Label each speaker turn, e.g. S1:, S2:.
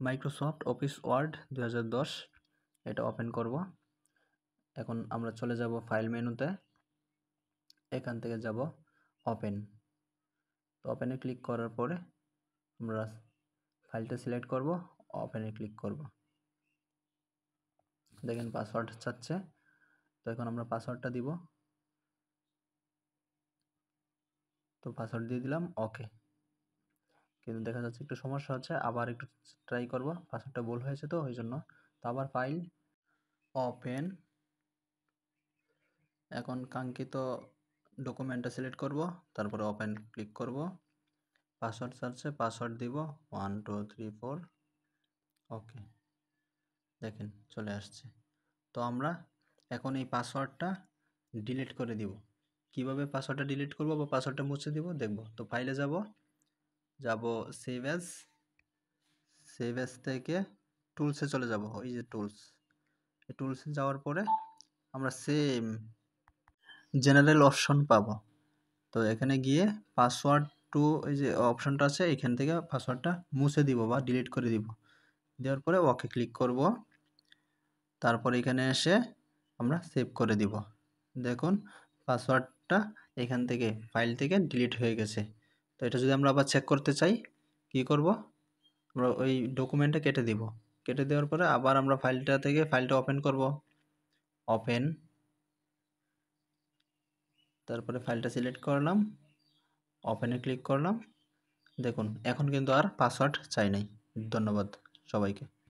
S1: Microsoft office word 2010 এটা open করব। এখন আমরা চলে যাব ফাইল মেনুতে, এখান থেকে যাব ওপেন। তো ওপেনে ক্লিক করার পরে আমরা ফাইলটা সিলেক্ট করব, ওপেনে ক্লিক করব। দেখেন পাসওয়ার্ড চাচ্ছে, তো এখন আমরা পাসওয়ার্ডটা দিব। তো পাসওয়ার্ড দিয়ে দিলাম, ওকে। কিন্তু দেখা যাচ্ছে একটু সমস্যা হচ্ছে, আবার একটু ট্রাই করব। পাসওয়ার্ডটা ভুল হয়েছে তো ওই জন্য। তো আবার ফাইল ওপেন, এখন কাঙ্ক্ষিত ডকুমেন্টটা সিলেক্ট করব, তারপরে ওপেন ক্লিক করব। পাসওয়ার্ড চাচ্ছে, পাসওয়ার্ড দিব 1 2 3 4, ওকে। দেখেন চলে আসছে। তো আমরা এখন এই পাসওয়ার্ডটা ডিলিট করে দিব। কিভাবে পাসওয়ার্ডটা ডিলিট করব বা পাসওয়ার্ডটা মুছে দিব দেখব। তো ফাইলে যাব সেভ অ্যাজ থেকে টুলসে চলে যাব। ওই যে টুলস, এই টুলসে যাওয়ার পরে আমরা সেম জেনারেল অপশন পাবো। তো এখানে গিয়ে পাসওয়ার্ড টু এই যে অপশনটা আছে, এখান থেকে পাসওয়ার্ডটা মুছে দিব বা ডিলিট করে দিব। দেওয়ার পরে ওকে ক্লিক করব। তারপর এখানে এসে আমরা সেভ করে দিব। দেখুন পাসওয়ার্ডটা এখান থেকে ফাইল থেকে ডিলিট হয়ে গেছে। তো এটা যদি আমরা আবার চেক করতে চাই, কি করব, আমরা ওই ডকুমেন্টটা কেটে দিব। কেটে দেওয়ার পরে আবার আমরা ফাইলটা ওপেন করব, ওপেন। তারপরে ফাইলটা সিলেক্ট করলাম, ওপেনে ক্লিক করলাম। দেখুন এখন কিন্তু আর পাসওয়ার্ড চাই নাই। ধন্যবাদ সবাইকে।